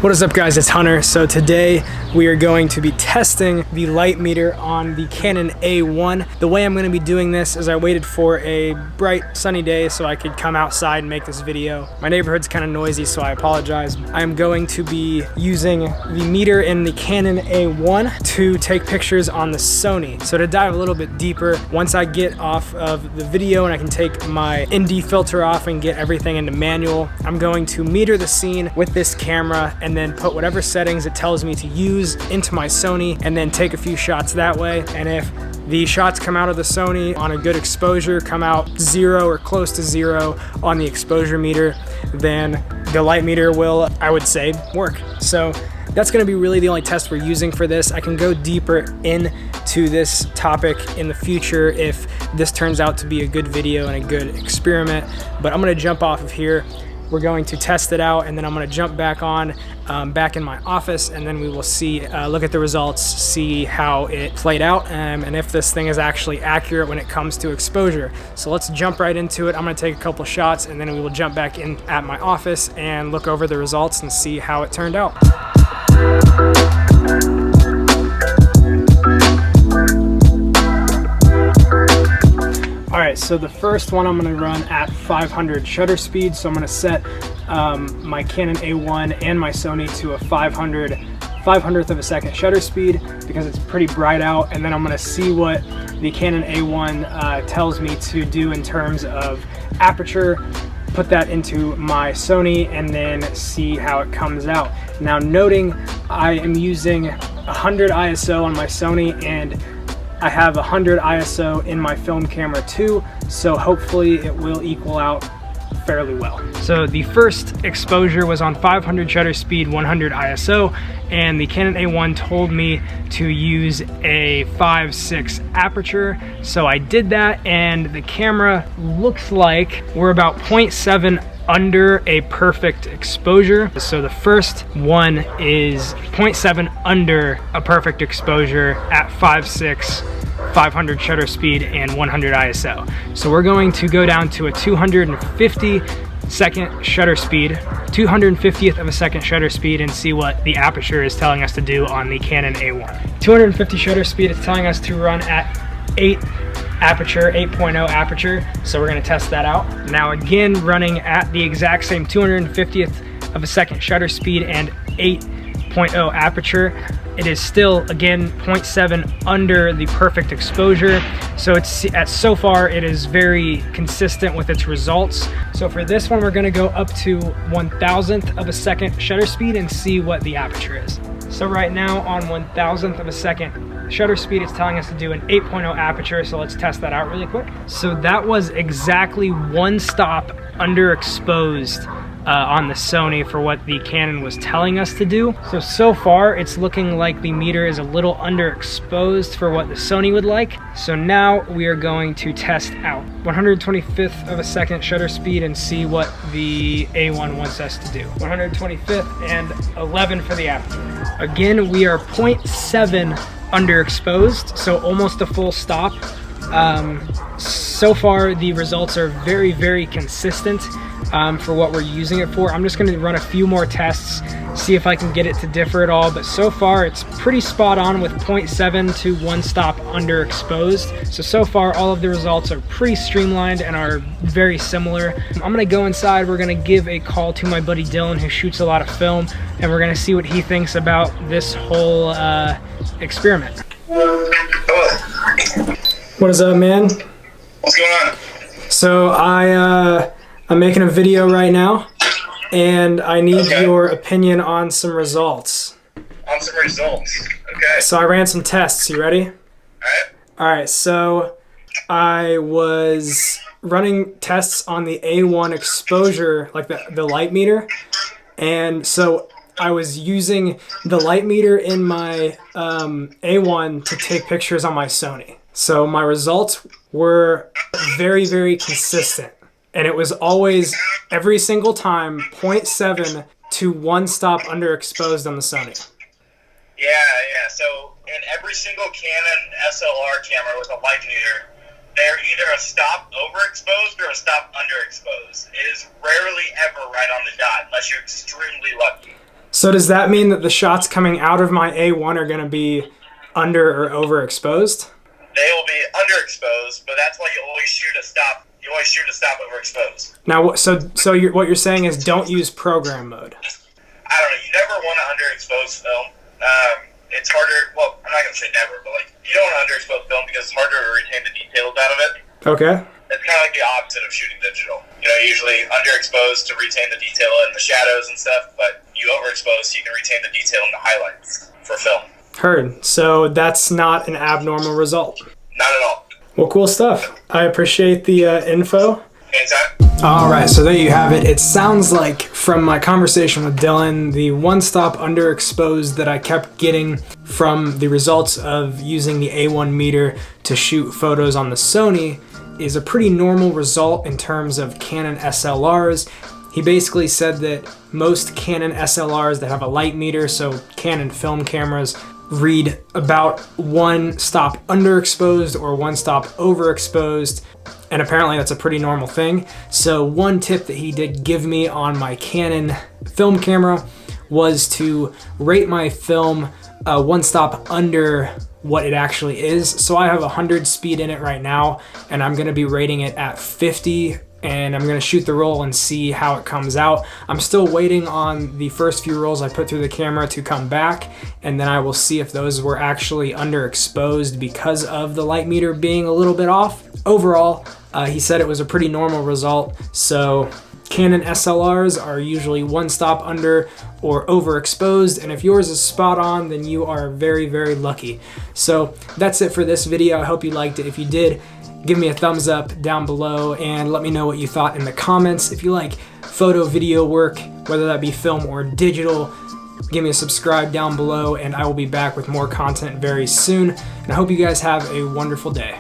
What is up, guys? It's Hunter. So today we are going to be testing the light meter on the Canon A1. The way I'm going to be doing this is I waited for a bright sunny day so I could come outside and make this video. My neighborhood's kind of noisy, so I apologize. I'm going to be using the meter in the Canon A1 to take pictures on the Sony. So to dive a little bit deeper, once I get off of the video and I can take my ND filter off and get everything into manual, I'm going to meter the scene with this camera and then put whatever settings it tells me to use into my Sony and then take a few shots that way. And if the shots come out of the Sony on a good exposure, come out 0 or close to 0 on the exposure meter, then the light meter will, I would say, work. So that's gonna be really the only test we're using for this. I can go deeper into this topic in the future if this turns out to be a good video and a good experiment, but I'm gonna jump off of here. We're going to test it out, and then I'm going to jump back on, back in my office, and then we will see, look at the results, see how it played out, and if this thing is actually accurate when it comes to exposure. So let's jump right into it. I'm going to take a couple shots, and then we will jump back in at my office and look over the results and see how it turned out. Alright, so the first one I'm going to run at 500 shutter speed, so I'm going to set my Canon A1 and my Sony to a 500th of a second shutter speed because it's pretty bright out, and then I'm going to see what the Canon A1 tells me to do in terms of aperture, put that into my Sony, and then see how it comes out. Now, noting I am using 100 ISO on my Sony, and I have 100 ISO in my film camera too, so hopefully it will equal out fairly well. So the first exposure was on 500 shutter speed, 100 ISO, and the Canon A1 told me to use a 5.6 aperture. So I did that, and the camera looks like we're about 0.7 under a perfect exposure. So the first one is 0.7 under a perfect exposure at 5.6, 500 shutter speed and 100 ISO. So we're going to go down to a 250 second shutter speed, 250th of a second shutter speed, and see what the aperture is telling us to do on the Canon A1. 250 shutter speed is telling us to run at 8 aperture, 8.0 aperture, so we're going to test that out. Now again, running at the exact same 250th of a second shutter speed and 8.0 aperture, it is still again 0.7 under the perfect exposure. So so far it is very consistent with its results. So for this one, we're going to go up to 1,000th of a second shutter speed and see what the aperture is. So right now on 1,000th of a second shutter speed, it's telling us to do an 8.0 aperture, so let's test that out really quick. So that was exactly one stop underexposed on the Sony for what the Canon was telling us to do. So far it's looking like the meter is a little underexposed for what the Sony would like. So now we are going to test out 125th of a second shutter speed and see what the A1 wants us to do. 125th and 11 for the aperture. Again, we are 0.7 underexposed, so almost a full stop. So far the results are very, very consistent for what we're using it for. I'm just going to run a few more tests, see if I can get it to differ at all, but so far it's pretty spot on with 0.7 to 1 stop underexposed. So far all of the results are pretty streamlined and are very similar. I'm going to go inside, we're going to give a call to my buddy Dylan, who shoots a lot of film, and we're going to see what he thinks about this whole experiment. What is up, man? What's going on? So I'm making a video right now, and I need your opinion on some results. On some results, okay. So I ran some tests. You ready? Alright, so I was running tests on the A1 exposure, like the light meter, and so I was using the light meter in my A1 to take pictures on my Sony. So my results were very, very consistent. And it was always, every single time, 0.7 to 1 stop underexposed on the Sony. Yeah. So in every single Canon SLR camera with a light meter, they're either a stop overexposed or a stop underexposed. It is rarely ever right on the dot unless you're extremely lucky. So does that mean that the shots coming out of my A1 are going to be under or overexposed? They will be underexposed, but that's why you always shoot a stop. You always shoot a stop overexposed. Now, what you're saying is don't use program mode. I don't know. You never want to underexpose film. It's harder. Well, I'm not gonna say never, but like you don't want to underexpose film because it's harder to retain the details out of it. Okay. It's kind of like the opposite of shooting digital. You know, usually underexposed to retain the detail in the shadows and stuff, but you overexpose so you can retain the detail in the highlights for film. Heard. So that's not an abnormal result. Not at all. Well, cool stuff. I appreciate the info. Anytime. All right, so there you have it. It sounds like from my conversation with Dylan, the one-stop underexposed that I kept getting from the results of using the A1 meter to shoot photos on the Sony is a pretty normal result in terms of Canon SLRs. He basically said that most Canon SLRs that have a light meter, so Canon film cameras, read about one stop underexposed or one stop overexposed, and apparently that's a pretty normal thing. So one tip that he did give me on my Canon film camera was to rate my film one stop under what it actually is. So I have 100 speed in it right now, and I'm gonna be rating it at 50, and I'm gonna shoot the roll and see how it comes out. I'm still waiting on the first few rolls I put through the camera to come back, and then I will see if those were actually underexposed because of the light meter being a little bit off. Overall, he said it was a pretty normal result. So Canon SLRs are usually one stop under or overexposed, and if yours is spot on, then you are very, very lucky. So that's it for this video. I hope you liked it. If you did, give me a thumbs up down below and let me know what you thought in the comments. If you like photo, video work, whether that be film or digital, give me a subscribe down below, and I will be back with more content very soon. And I hope you guys have a wonderful day.